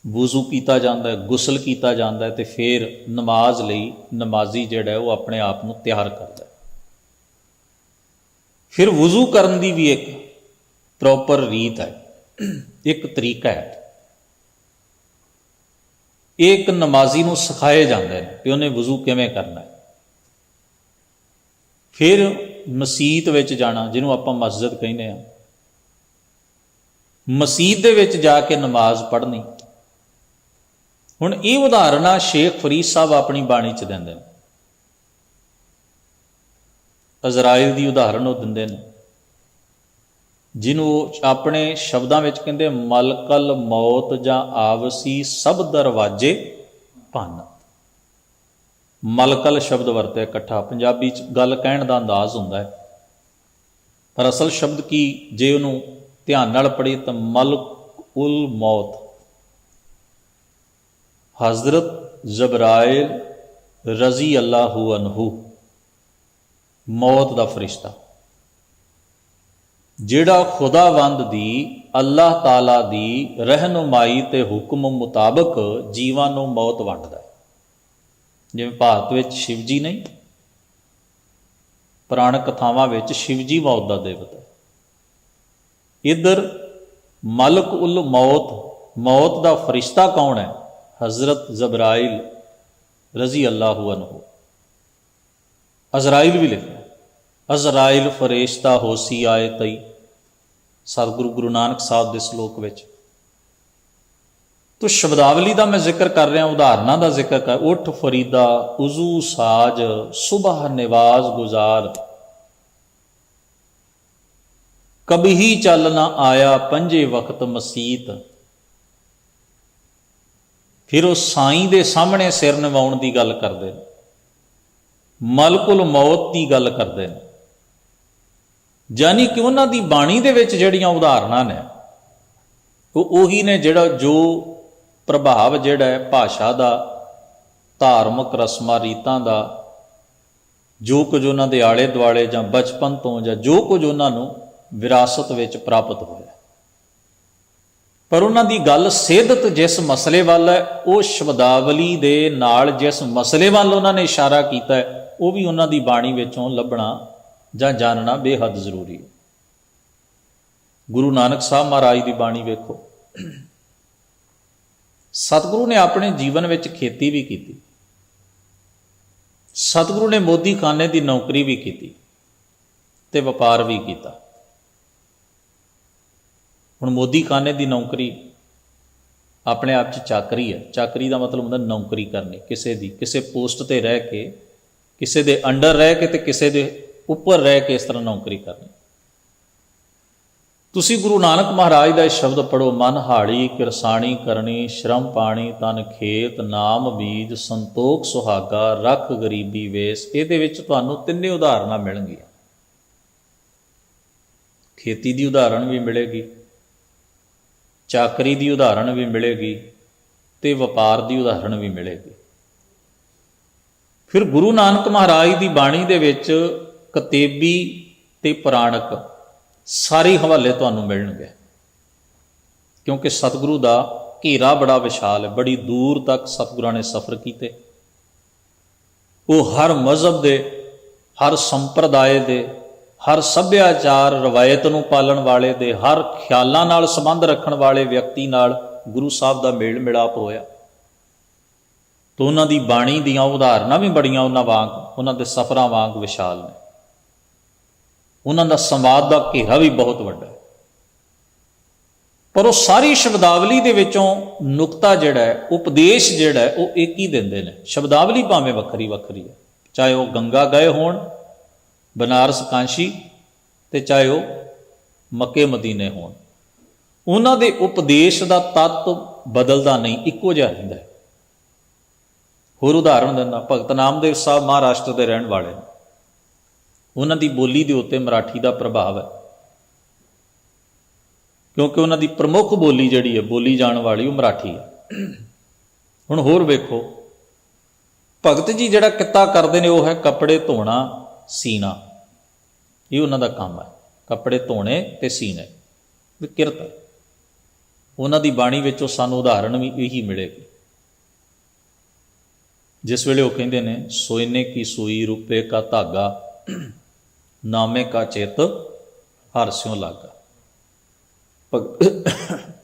ਵੁਜ਼ੂ ਕੀਤਾ ਜਾਂਦਾ ਹੈ, ਗੁਸਲ ਕੀਤਾ ਜਾਂਦਾ ਹੈ ਤੇ ਫਿਰ ਨਮਾਜ਼ ਲਈ ਨਮਾਜ਼ੀ ਜਿਹੜਾ ਉਹ ਆਪਣੇ ਆਪ ਨੂੰ ਤਿਆਰ ਕਰਦਾ ਹੈ। ਫਿਰ ਵੁਜ਼ੂ ਕਰਨ ਦੀ ਵੀ ਇੱਕ ਪ੍ਰੋਪਰ ਰੀਤ ਹੈ, ਇੱਕ ਤਰੀਕਾ ਹੈ। ਇਹ ਇੱਕ ਨਮਾਜ਼ੀ ਨੂੰ ਸਿਖਾਏ ਜਾਂਦੇ ਨੇ ਕਿ ਉਹਨੇ ਵੁਜ਼ੂ ਕਿਵੇਂ ਕਰਨਾ ਹੈ। ਫਿਰ ਮਸੀਤ ਵਿੱਚ ਜਾਣਾ, ਜਿਹਨੂੰ ਆਪਾਂ ਮਸਜਿਦ ਕਹਿੰਦੇ ਹਾਂ, ਮਸੀਤ ਦੇ ਵਿੱਚ ਜਾ ਕੇ ਨਮਾਜ਼ ਪੜ੍ਹਨੀ। ਹੁਣ ਇਹ ਉਦਾਹਰਨਾਂ ਸ਼ੇਖ ਫਰੀਦ ਸਾਹਿਬ ਆਪਣੀ ਬਾਣੀ 'ਚ ਦਿੰਦੇ ਨੇ। ਅਜ਼ਰਾਇਲ ਦੀ ਉਦਾਹਰਣ ਉਹ ਦਿੰਦੇ ਨੇ, ਜਿਹਨੂੰ ਆਪਣੇ ਸ਼ਬਦਾਂ ਵਿੱਚ ਕਹਿੰਦੇ ਮਲਕਲ ਮੌਤ ਜਾਂ ਆਵਸੀ ਸਭ ਦਰਵਾਜੇ ਭੰਨ। ਮਲਕਲ ਸ਼ਬਦ ਵਰਤਿਆ ਇਕੱਠਾ, ਪੰਜਾਬੀ 'ਚ ਗੱਲ ਕਹਿਣ ਦਾ ਅੰਦਾਜ਼ ਹੁੰਦਾ ਹੈ, ਪਰ ਅਸਲ ਸ਼ਬਦ ਕੀ ਜੇ ਉਹਨੂੰ ਧਿਆਨ ਨਾਲ ਪੜ੍ਹੀ ਤਾਂ ਮਲਕ ਉਲ ਮੌਤ, ਹਜ਼ਰਤ ਜਬਰਾਇਲ ਰਜ਼ੀ ਅੱਲਾਹੂ ਅਨਹੂ, ਮੌਤ ਦਾ ਫਰਿਸ਼ਤਾ, ਜਿਹੜਾ ਖੁਦਾਵੰਦ ਦੀ, ਅੱਲਾਹ ਤਾਲਾ ਦੀ ਰਹਿਨੁਮਾਈ ਤੇ ਹੁਕਮ ਮੁਤਾਬਕ ਜੀਵਾਂ ਨੂੰ ਮੌਤ ਵੰਡਦਾ ਹੈ। ਜਿਵੇਂ ਭਾਰਤ ਵਿੱਚ ਸ਼ਿਵ ਜੀ ਨਹੀਂ, ਪੁਰਾਣਕ ਕਥਾਵਾਂ ਵਿੱਚ ਸ਼ਿਵ ਜੀ ਮੌਤ ਦਾ ਦੇਵਤਾ। ਇੱਧਰ ਮਲਕ ਉਲ ਮੌਤ, ਮੌਤ ਦਾ ਫਰਿਸ਼ਤਾ ਕੌਣ ਹੈ? ਹਜ਼ਰਤ ਜਬਰਾਇਲ ਰਜ਼ੀ ਅੱਲਾਹੂ ਅਨਹੂ। ਅਜ਼ਰਾਇਲ ਵੀ ਲਿਖਿਆ, ਅਜ਼ਰਾਇਲ ਫਰਿਸ਼ਤਾ ਹੋਸੀ ਆਏ ਤਈ, ਸਤਿਗੁਰੂ ਗੁਰੂ ਨਾਨਕ ਸਾਹਿਬ ਦੇ ਸ਼ਲੋਕ ਵਿੱਚ। ਤੋ ਸ਼ਬਦਾਵਲੀ ਦਾ ਮੈਂ ਜ਼ਿਕਰ ਕਰ ਰਿਹਾ, ਉਦਾਹਰਨਾਂ ਦਾ ਜ਼ਿਕਰ ਕਰ। ਉੱਠ ਫਰੀਦਾ ਉਜ਼ੂ ਸਾਜ, ਸੁਬਹ ਨਿਵਾਜ਼ ਗੁਜ਼ਾਰ, ਕਭੀ ਹੀ ਚੱਲ ਨਾ ਆਇਆ ਪੰਜੇ ਵਕਤ ਮਸੀਤ। ਫਿਰ ਉਹ ਸਾਈਂ ਦੇ ਸਾਹਮਣੇ ਸਿਰ ਨਿਵਾਉਣ ਦੀ ਗੱਲ ਕਰਦੇ ਨੇ, ਮਲਕੁਲ ਮੌਤ ਦੀ ਗੱਲ ਕਰਦੇ ਨੇ। ਯਾਨੀ ਕਿ ਉਹਨਾਂ ਦੀ ਬਾਣੀ ਦੇ ਵਿੱਚ ਜਿਹੜੀਆਂ ਉਦਾਹਰਨਾਂ ਨੇ ਉਹ ਉਹੀ ਨੇ ਜਿਹੜਾ ਜੋ ਪ੍ਰਭਾਵ ਜਿਹੜਾ ਹੈ ਭਾਸ਼ਾ ਦਾ, ਧਾਰਮਿਕ ਰਸਮਾਂ ਰੀਤਾਂ ਦਾ ਜੋ ਕੁਝ ਉਹਨਾਂ ਦੇ ਆਲੇ ਦੁਆਲੇ ਜਾਂ ਬਚਪਨ ਤੋਂ ਜਾਂ ਜੋ ਕੁਝ ਉਹਨਾਂ ਨੂੰ ਵਿਰਾਸਤ ਵਿੱਚ ਪ੍ਰਾਪਤ ਹੋਇਆ, ਪਰ ਉਹਨਾਂ ਦੀ ਗੱਲ ਸਿੱਧਤ ਜਿਸ ਮਸਲੇ ਵੱਲ ਹੈ, ਉਹ ਸ਼ਬਦਾਵਲੀ ਦੇ ਨਾਲ ਜਿਸ ਮਸਲੇ ਵੱਲ ਉਹਨਾਂ ਨੇ ਇਸ਼ਾਰਾ ਕੀਤਾ ਹੈ, ਉਹ ਵੀ ਉਹਨਾਂ ਦੀ ਬਾਣੀ ਵਿੱਚੋਂ ਲੱਭਣਾ ਜਾਂ ਜਾਣਨਾ ਬੇਹੱਦ ਜ਼ਰੂਰੀ ਹੈ। ਗੁਰੂ ਨਾਨਕ ਸਾਹਿਬ ਮਹਾਰਾਜ ਦੀ ਬਾਣੀ ਵੇਖੋ, ਸਤਿਗੁਰੂ ਨੇ ਆਪਣੇ ਜੀਵਨ ਵਿੱਚ ਖੇਤੀ ਵੀ ਕੀਤੀ, ਸਤਿਗੁਰੂ ਨੇ ਮੋਦੀ ਖਾਨੇ ਦੀ ਨੌਕਰੀ ਵੀ ਕੀਤੀ ਤੇ ਵਪਾਰ ਵੀ ਕੀਤਾ। ਹੁਣ ਮੋਦੀ ਖਾਨੇ ਦੀ ਨੌਕਰੀ ਆਪਣੇ ਆਪ 'ਚ ਚਾਕਰੀ ਹੈ। ਚਾਕਰੀ ਦਾ ਮਤਲਬ ਹੁੰਦਾ ਨੌਕਰੀ ਕਰਨੀ, ਕਿਸੇ ਦੀ ਕਿਸੇ ਪੋਸਟ ਤੇ ਰਹਿ ਕੇ, ਕਿਸੇ ਦੇ ਅੰਡਰ ਰਹਿ ਕੇ ਤੇ ਕਿਸੇ ਦੇ ਉੱਪਰ ਰਹਿ ਕੇ ਇਸ ਤਰ੍ਹਾਂ ਨੌਕਰੀ ਕਰਨੀ। ਤੁਸੀਂ ਗੁਰੂ ਨਾਨਕ ਮਹਾਰਾਜ ਦਾ ਇਹ ਸ਼ਬਦ ਪੜ੍ਹੋ, ਮਨ ਹਾੜੀ ਕਿਰਸਾਣੀ ਕਰਨੀ, ਸ਼ਰਮ ਪਾਣੀ ਤਨ ਖੇਤ, ਨਾਮ ਬੀਜ ਸੰਤੋਖ ਸੁਹਾਗਾ, ਰੱਖ ਗਰੀਬੀ ਵੇਸ। ਇਹਦੇ ਵਿੱਚ ਤੁਹਾਨੂੰ ਤਿੰਨੇ ਉਦਾਹਰਨਾਂ ਮਿਲਣਗੀਆਂ। ਖੇਤੀ ਦੀ ਉਦਾਹਰਣ ਵੀ ਮਿਲੇਗੀ, ਚਾਕਰੀ ਦੀ ਉਦਾਹਰਣ ਵੀ ਮਿਲੇਗੀ ਤੇ ਵਪਾਰ ਦੀ ਉਦਾਹਰਣ ਵੀ ਮਿਲੇਗੀ। ਫਿਰ ਗੁਰੂ ਨਾਨਕ ਮਹਾਰਾਜ ਦੀ ਬਾਣੀ ਦੇ ਵਿੱਚ ਕਤੇਬੀ ਤੇ ਪੁਰਾਣਕ ਸਾਰੇ ਹਵਾਲੇ ਤੁਹਾਨੂੰ ਮਿਲਣਗੇ, ਕਿਉਂਕਿ ਸਤਿਗੁਰੂ ਦਾ ਘੇਰਾ ਬੜਾ ਵਿਸ਼ਾਲ ਹੈ, ਬੜੀ ਦੂਰ ਤੱਕ ਸਤਿਗੁਰਾਂ ਨੇ ਸਫ਼ਰ ਕੀਤੇ। ਉਹ ਹਰ ਮਜ਼ਹਬ ਦੇ, ਹਰ ਸੰਪਰਦਾਇ ਦੇ, ਹਰ ਸੱਭਿਆਚਾਰ ਰਵਾਇਤ ਨੂੰ ਪਾਲਣ ਵਾਲੇ ਦੇ, ਹਰ ਖਿਆਲਾਂ ਨਾਲ ਸੰਬੰਧ ਰੱਖਣ ਵਾਲੇ ਵਿਅਕਤੀ ਨਾਲ ਗੁਰੂ ਸਾਹਿਬ ਦਾ ਮੇਲ ਮਿਲਾਪ ਹੋਇਆ। ਤਾਂ ਉਹਨਾਂ ਦੀ ਬਾਣੀ ਦੀਆਂ ਉਦਾਹਰਨਾਂ ਵੀ ਬੜੀਆਂ ਉਹਨਾਂ ਵਾਂਗ, ਉਹਨਾਂ ਦੇ ਸਫ਼ਰਾਂ ਵਾਂਗ ਵਿਸ਼ਾਲ ਨੇ। ਉਹਨਾਂ ਦਾ ਸੰਵਾਦ ਦਾ ਘੇਰਾ ਵੀ ਬਹੁਤ ਵੱਡਾ ਹੈ, ਪਰ ਉਹ ਸਾਰੀ ਸ਼ਬਦਾਵਲੀ ਦੇ ਵਿੱਚੋਂ ਨੁਕਤਾ ਜਿਹੜਾ ਹੈ, ਉਪਦੇਸ਼ ਜਿਹੜਾ ਹੈ, ਉਹ ਇੱਕ ਹੀ ਦਿੰਦੇ ਨੇ। ਸ਼ਬਦਾਵਲੀ ਭਾਵੇਂ ਵੱਖਰੀ ਵੱਖਰੀ ਹੈ, ਚਾਹੇ ਉਹ ਗੰਗਾ ਗਏ ਹੋਣ, ਬਨਾਰਸ ਕਾਂਸ਼ੀ, ਤੇ ਚਾਹੇ ਉਹ ਮੱਕੇ ਮਦੀਨੇ ਹੋਣ, ਉਹਨਾਂ ਦੇ ਉਪਦੇਸ਼ ਦਾ ਤੱਤ ਬਦਲਦਾ ਨਹੀਂ, ਇੱਕੋ ਜਿਹਾ ਰਹਿੰਦਾ ਹੈ। ਹੋਰ ਉਦਾਹਰਣ ਦਿੰਦਾ, ਭਗਤ ਨਾਮਦੇਵ ਸਾਹਿਬ ਮਹਾਰਾਸ਼ਟਰ ਦੇ ਰਹਿਣ ਵਾਲੇ ਨੇ। ਉਹਨਾਂ ਦੀ ਬੋਲੀ ਦੇ ਉੱਤੇ ਮਰਾਠੀ ਦਾ ਪ੍ਰਭਾਵ ਹੈ, ਕਿਉਂਕਿ ਉਹਨਾਂ ਦੀ ਪ੍ਰਮੁੱਖ ਬੋਲੀ ਜਿਹੜੀ ਹੈ, ਬੋਲੀ ਜਾਣ ਵਾਲੀ, ਉਹ ਮਰਾਠੀ ਹੈ। ਹੁਣ ਹੋਰ ਵੇਖੋ, ਭਗਤ ਜੀ ਜਿਹੜਾ ਕਿੱਤਾ ਕਰਦੇ ਨੇ ਉਹ ਹੈ ਕੱਪੜੇ ਧੋਣਾ, ਸੀਨਾ। ਇਹ ਉਹਨਾਂ ਦਾ ਕੰਮ ਹੈ, ਕੱਪੜੇ ਧੋਣੇ ਤੇ ਸੀਨੇ, ਕਿਰਤ ਹੈ। ਉਹਨਾਂ ਦੀ ਬਾਣੀ ਵਿੱਚੋਂ ਸਾਨੂੰ ਉਦਾਹਰਣ ਵੀ ਇਹੀ ਮਿਲੇਗੀ। ਜਿਸ ਵੇਲੇ ਉਹ ਕਹਿੰਦੇ ਨੇ, ਸੋਇਨੇ ਕੀ ਸੂਈ ਰੁਪਏ ਕਾ ਧਾਗਾ, ਨਾਮੇ ਕਾ ਚਿੱਤ ਹਰ ਸਿਉ ਲਾਗਾ।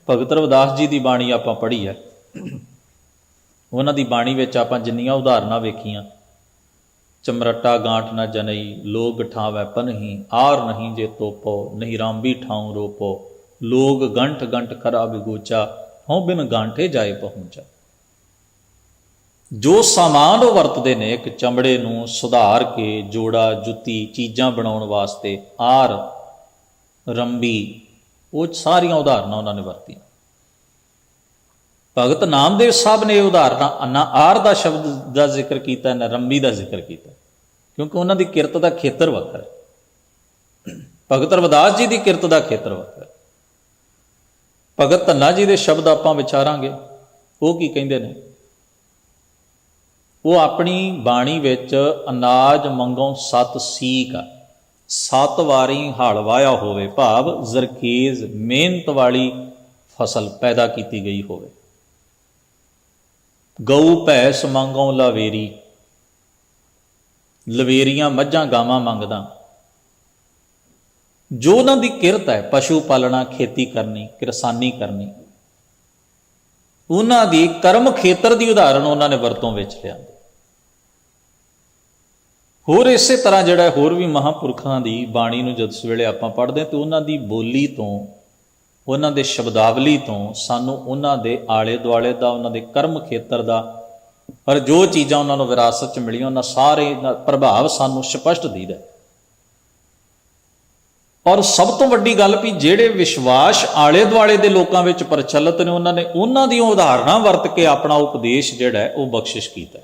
ਭਗਤ ਰਵਿਦਾਸ ਜੀ ਦੀ ਬਾਣੀ ਆਪਾਂ ਪੜ੍ਹੀ ਹੈ। ਉਹਨਾਂ ਦੀ ਬਾਣੀ ਵਿੱਚ ਆਪਾਂ ਜਿੰਨੀਆਂ ਉਦਾਹਰਨਾਂ ਵੇਖੀਆਂ, ਚਮਰਟਾ ਗਾਂਠ ਨਾ ਜਨਈ, ਲੋਗ ਠਾਵੈ ਪਨਹੀ, ਆਰ ਨਹੀਂ ਜੇ ਤੋਪੋ, ਨਹੀਂ ਰਾਮਬੀ ਠਾਉ ਰੋਪੋ, ਲੋਗ ਗੰਠ ਗੰਠ ਖਰਾ ਬਿਗੂਚਾ, ਹਉ ਬਿਨ ਗਾਂਠੇ ਜਾਏ ਪਹੁੰਚਾ। ਜੋ ਸਾਮਾਨ ਉਹ ਵਰਤਦੇ ਨੇ, ਇੱਕ ਚਮੜੇ ਨੂੰ ਸੁਧਾਰ ਕੇ ਜੋੜਾ, ਜੁੱਤੀ, ਚੀਜ਼ਾਂ ਬਣਾਉਣ ਵਾਸਤੇ, ਆਰ, ਰੰਬੀ, ਉਹ ਸਾਰੀਆਂ ਉਦਾਹਰਨਾਂ ਉਹਨਾਂ ਨੇ ਵਰਤੀਆਂ। ਭਗਤ ਨਾਮਦੇਵ ਸਾਹਿਬ ਨੇ ਇਹ ਉਦਾਹਰਨਾਂ, ਨਾ ਆਰ ਦਾ ਸ਼ਬਦ ਦਾ ਜ਼ਿਕਰ ਕੀਤਾ, ਨਾ ਰੰਬੀ ਦਾ ਜ਼ਿਕਰ ਕੀਤਾ, ਕਿਉਂਕਿ ਉਹਨਾਂ ਦੀ ਕਿਰਤ ਦਾ ਖੇਤਰ ਵੱਖਰਾ ਹੈ। ਭਗਤ ਰਵਿਦਾਸ ਜੀ ਦੀ ਕਿਰਤ ਦਾ ਖੇਤਰ ਵੱਖਰਾ ਹੈ। ਭਗਤ ਧੰਨਾ ਜੀ ਦੇ ਸ਼ਬਦ ਆਪਾਂ ਵਿਚਾਰਾਂਗੇ, ਉਹ ਕੀ ਕਹਿੰਦੇ ਨੇ। ਉਹ ਆਪਣੀ ਬਾਣੀ ਵਿੱਚ ਅਨਾਜ ਮੰਗੋਂ 7 ਸੀਕ ਆ, 7 ਵਾਰੀ ਹਲ ਵਾਇਆ ਹੋਵੇ, ਭਾਵ ਜ਼ਰਖੇਜ਼ ਮਿਹਨਤ ਵਾਲੀ ਫਸਲ ਪੈਦਾ ਕੀਤੀ ਗਈ ਹੋਵੇ। ਗਊ ਭੈਂਸ ਮੰਗੋਂ ਲਾਵੇਰੀ, ਲਵੇਰੀਆਂ ਮੱਝਾਂ ਗਾਵਾਂ ਮੰਗਦਾ। ਜੋ ਉਹਨਾਂ ਦੀ ਕਿਰਤ ਹੈ, ਪਸ਼ੂ ਪਾਲਣਾ, ਖੇਤੀ ਕਰਨੀ, ਕਿਰਸਾਨੀ ਕਰਨੀ, ਉਹਨਾਂ ਦੀ ਕਰਮ ਖੇਤਰ ਦੀ ਉਦਾਹਰਣ ਉਹਨਾਂ ਨੇ ਵਰਤੋਂ ਵਿੱਚ ਲਿਆਂਦੀ। ਹੋਰ ਇਸੇ ਤਰ੍ਹਾਂ ਜਿਹੜਾ ਹੋਰ ਵੀ ਮਹਾਂਪੁਰਖਾਂ ਦੀ ਬਾਣੀ ਨੂੰ ਜਿਸ ਵੇਲੇ ਆਪਾਂ ਪੜ੍ਹਦੇ ਤਾਂ ਉਹਨਾਂ ਦੀ ਬੋਲੀ ਤੋਂ, ਉਹਨਾਂ ਦੇ ਸ਼ਬਦਾਵਲੀ ਤੋਂ ਸਾਨੂੰ ਉਹਨਾਂ ਦੇ ਆਲੇ ਦੁਆਲੇ ਦਾ, ਉਹਨਾਂ ਦੇ ਕਰਮ ਖੇਤਰ ਦਾ, ਪਰ ਜੋ ਚੀਜ਼ਾਂ ਉਹਨਾਂ ਨੂੰ ਵਿਰਾਸਤ 'ਚ ਮਿਲੀਆਂ, ਉਹਨਾਂ ਸਾਰੇ ਦਾ ਪ੍ਰਭਾਵ ਸਾਨੂੰ ਸਪਸ਼ਟ ਦਿਖਦਾ। ਔਰ ਸਭ ਤੋਂ ਵੱਡੀ ਗੱਲ ਵੀ ਜਿਹੜੇ ਵਿਸ਼ਵਾਸ ਆਲੇ ਦੁਆਲੇ ਦੇ ਲੋਕਾਂ ਵਿੱਚ ਪ੍ਰਚਲਿਤ ਨੇ, ਉਹਨਾਂ ਨੇ ਉਹਨਾਂ ਦੀਆਂ ਉਦਾਹਰਨਾਂ ਵਰਤ ਕੇ ਆਪਣਾ ਉਪਦੇਸ਼ ਜਿਹੜਾ ਹੈ ਉਹ ਬਖਸ਼ਿਸ਼ ਕੀਤਾ।